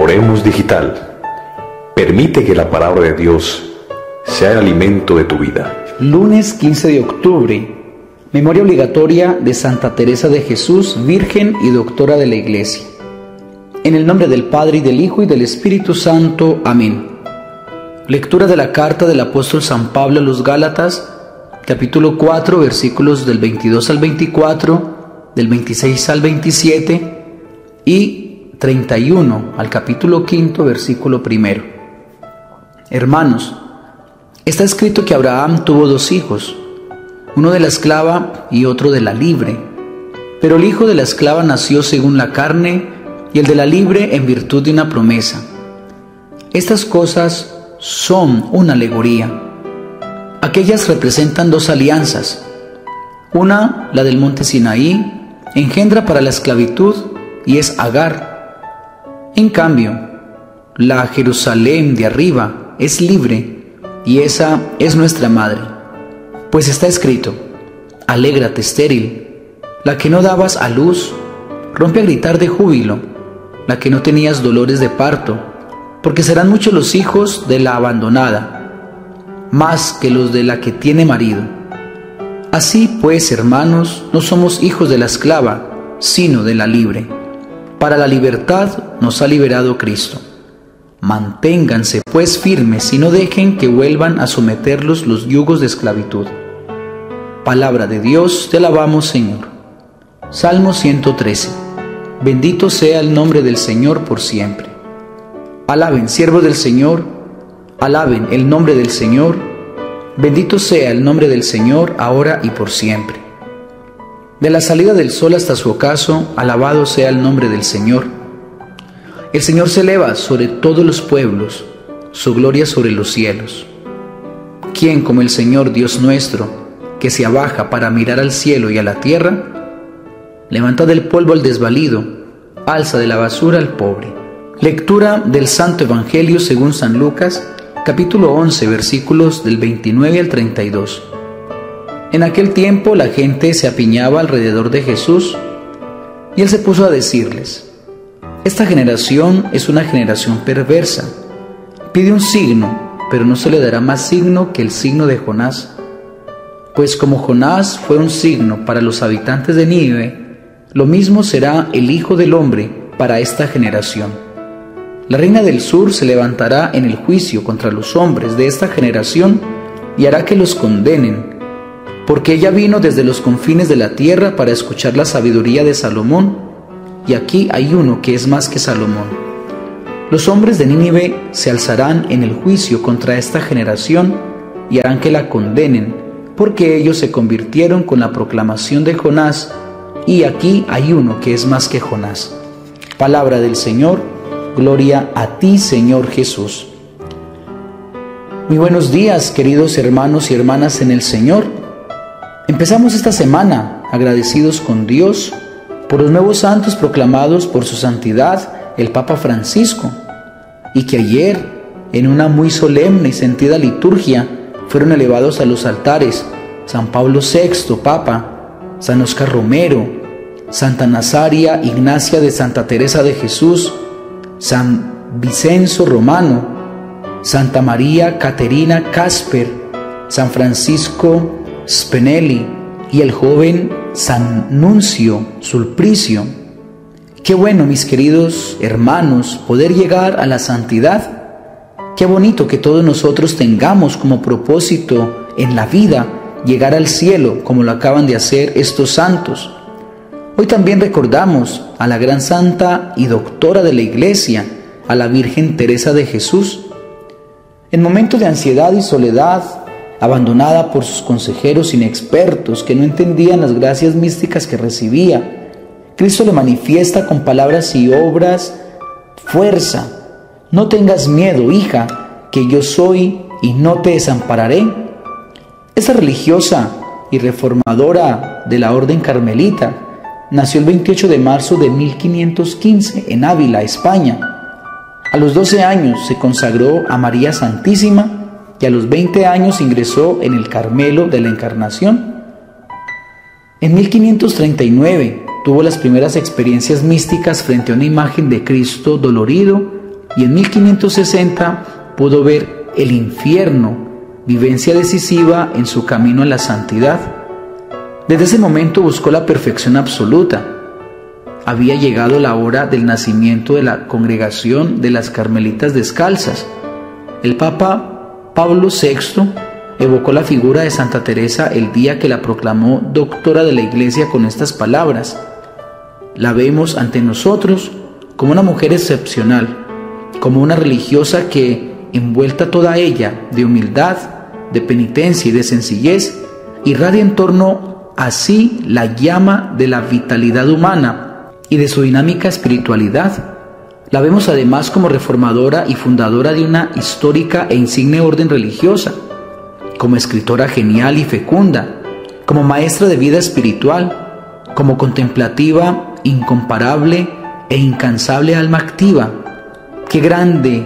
Oremos Digital. Permite que la palabra de Dios sea el alimento de tu vida. Lunes 15 de octubre. Memoria obligatoria de Santa Teresa de Jesús, Virgen y Doctora de la Iglesia. En el nombre del Padre, y del Hijo, y del Espíritu Santo. Amén. Lectura de la carta del apóstol San Pablo a los Gálatas, capítulo 4, versículos del 22 al 24, del 26 al 27 y 31 al capítulo 5, versículo 1. Hermanos, está escrito que Abraham tuvo 2 hijos, uno de la esclava y otro de la libre. Pero el hijo de la esclava nació según la carne y el de la libre en virtud de una promesa. Estas cosas son una alegoría. Aquellas representan 2 alianzas. Una, la del monte Sinaí, engendra para la esclavitud y es Agar. En cambio, la Jerusalén de arriba es libre y esa es nuestra madre. Pues está escrito: alégrate, estéril, la que no dabas a luz, rompe a gritar de júbilo, la que no tenías dolores de parto, porque serán muchos los hijos de la abandonada, más que los de la que tiene marido. Así pues, hermanos, no somos hijos de la esclava, sino de la libre. Para la libertad nos ha liberado Cristo. Manténganse pues firmes y no dejen que vuelvan a someterlos los yugos de esclavitud. Palabra de Dios, te alabamos, Señor. Salmo 113. Bendito sea el nombre del Señor por siempre. Alaben, siervos del Señor, alaben el nombre del Señor. Bendito sea el nombre del Señor, ahora y por siempre. De la salida del sol hasta su ocaso, alabado sea el nombre del Señor. El Señor se eleva sobre todos los pueblos, su gloria sobre los cielos. ¿Quién como el Señor Dios nuestro, que se abaja para mirar al cielo y a la tierra? Levanta del polvo al desvalido, alza de la basura al pobre. Lectura del Santo Evangelio según San Lucas, capítulo 11, versículos del 29 al 32. En aquel tiempo la gente se apiñaba alrededor de Jesús, y él se puso a decirles: esta generación es una generación perversa. Pide un signo, pero no se le dará más signo que el signo de Jonás. Pues como Jonás fue un signo para los habitantes de Nínive, lo mismo será el Hijo del Hombre para esta generación. La reina del sur se levantará en el juicio contra los hombres de esta generación y hará que los condenen, porque ella vino desde los confines de la tierra para escuchar la sabiduría de Salomón, y aquí hay uno que es más que Salomón. Los hombres de Nínive se alzarán en el juicio contra esta generación y harán que la condenen, porque ellos se convirtieron con la proclamación de Jonás, y aquí hay uno que es más que Jonás. Palabra del Señor. Gloria a ti, Señor Jesús. Muy buenos días, queridos hermanos y hermanas en el Señor. Empezamos esta semana agradecidos con Dios por los nuevos santos proclamados por su santidad el Papa Francisco, y que ayer, en una muy solemne y sentida liturgia, fueron elevados a los altares San Pablo VI, Papa, San Óscar Romero, Santa Nazaria Ignacia de Santa Teresa de Jesús, San Vicenzo Romano, Santa María Caterina Casper, San Francisco Spinelli y el joven San Nuncio Sulpicio. Qué bueno, mis queridos hermanos, poder llegar a la santidad. Qué bonito que todos nosotros tengamos como propósito en la vida llegar al cielo, como lo acaban de hacer estos santos. Hoy también recordamos a la gran santa y doctora de la Iglesia, a la Virgen Teresa de Jesús. En momentos de ansiedad y soledad, abandonada por sus consejeros inexpertos que no entendían las gracias místicas que recibía, Cristo le manifiesta con palabras y obras fuerza. No tengas miedo, hija, que yo soy y no te desampararé. Esa religiosa y reformadora de la Orden Carmelita nació el 28 de marzo de 1515 en Ávila, España. A los 12 años se consagró a María Santísima y a los 20 años ingresó en el Carmelo de la Encarnación. En 1539 tuvo las primeras experiencias místicas frente a una imagen de Cristo dolorido y en 1560 pudo ver el infierno, vivencia decisiva en su camino a la santidad. Desde ese momento buscó la perfección absoluta. Había llegado la hora del nacimiento de la congregación de las Carmelitas Descalzas. El Papa Pablo VI evocó la figura de Santa Teresa el día que la proclamó doctora de la Iglesia con estas palabras: la vemos ante nosotros como una mujer excepcional, como una religiosa que, envuelta toda ella de humildad, de penitencia y de sencillez, irradia en torno a sí la llama de la vitalidad humana y de su dinámica espiritualidad. La vemos además como reformadora y fundadora de una histórica e insigne orden religiosa, como escritora genial y fecunda, como maestra de vida espiritual, como contemplativa, incomparable e incansable alma activa. Qué grande,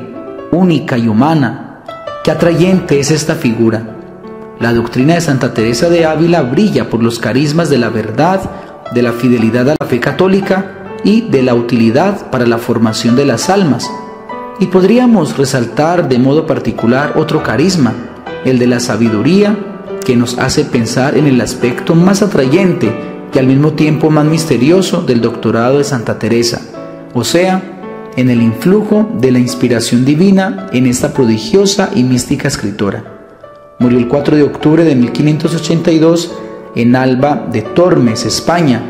única y humana, qué atrayente es esta figura. La doctrina de Santa Teresa de Ávila brilla por los carismas de la verdad, de la fidelidad a la fe católica y de la utilidad para la formación de las almas. Y podríamos resaltar de modo particular otro carisma, el de la sabiduría, que nos hace pensar en el aspecto más atrayente y al mismo tiempo más misterioso del doctorado de Santa Teresa, o sea, en el influjo de la inspiración divina en esta prodigiosa y mística escritora. Murió el 4 de octubre de 1582 en Alba de Tormes, España.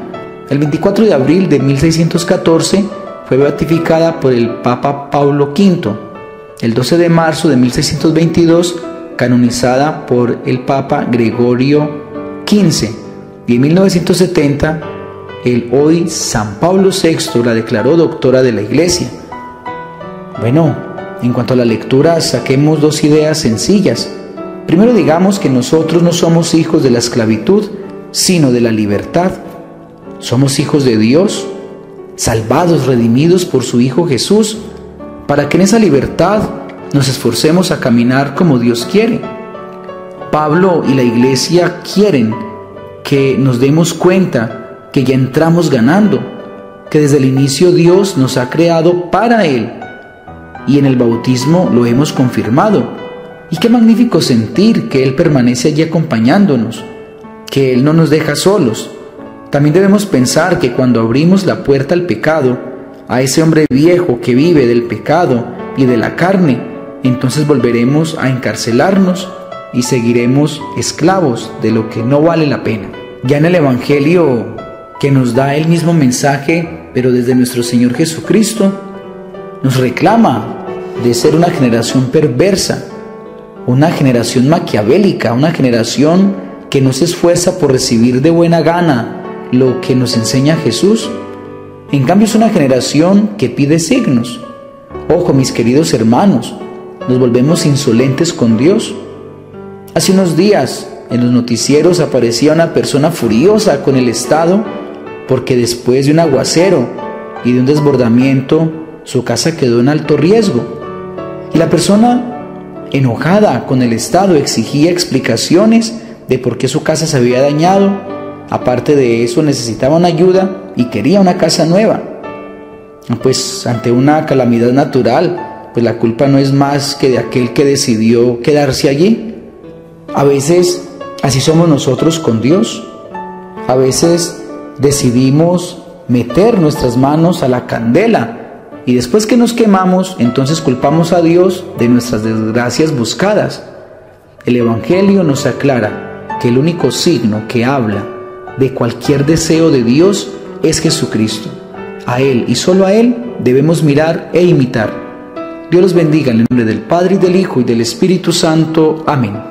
El 24 de abril de 1614 fue beatificada por el Papa Paulo V. El 12 de marzo de 1622 canonizada por el Papa Gregorio XV. Y en 1970 el hoy San Pablo VI la declaró doctora de la Iglesia. Bueno, en cuanto a la lectura, saquemos dos ideas sencillas. Primero, digamos que nosotros no somos hijos de la esclavitud, sino de la libertad. Somos hijos de Dios, salvados, redimidos por su Hijo Jesús, para que en esa libertad nos esforcemos a caminar como Dios quiere. Pablo y la Iglesia quieren que nos demos cuenta que ya entramos ganando, que desde el inicio Dios nos ha creado para Él, y en el bautismo lo hemos confirmado. Y qué magnífico sentir que Él permanece allí acompañándonos, que Él no nos deja solos. También debemos pensar que cuando abrimos la puerta al pecado, a ese hombre viejo que vive del pecado y de la carne, entonces volveremos a encarcelarnos y seguiremos esclavos de lo que no vale la pena. Ya en el Evangelio, que nos da el mismo mensaje, pero desde nuestro Señor Jesucristo, nos reclama de ser una generación perversa, una generación maquiavélica, una generación que no se esfuerza por recibir de buena gana lo que nos enseña Jesús. En cambio es una generación que pide signos. Ojo, mis queridos hermanos, nos volvemos insolentes con Dios. Hace unos días en los noticieros aparecía una persona furiosa con el Estado porque después de un aguacero y de un desbordamiento su casa quedó en alto riesgo. Y la persona, enojada con el Estado, exigía explicaciones de por qué su casa se había dañado. Aparte de eso, necesitaba una ayuda y quería una casa nueva. Pues ante una calamidad natural, pues la culpa no es más que de aquel que decidió quedarse allí. A veces así somos nosotros con Dios. A veces decidimos meter nuestras manos a la candela y después que nos quemamos, entonces culpamos a Dios de nuestras desgracias buscadas. El Evangelio nos aclara que el único signo que habla de cualquier deseo de Dios es Jesucristo. A Él y solo a Él debemos mirar e imitar. Dios los bendiga en el nombre del Padre, y del Hijo, y del Espíritu Santo. Amén.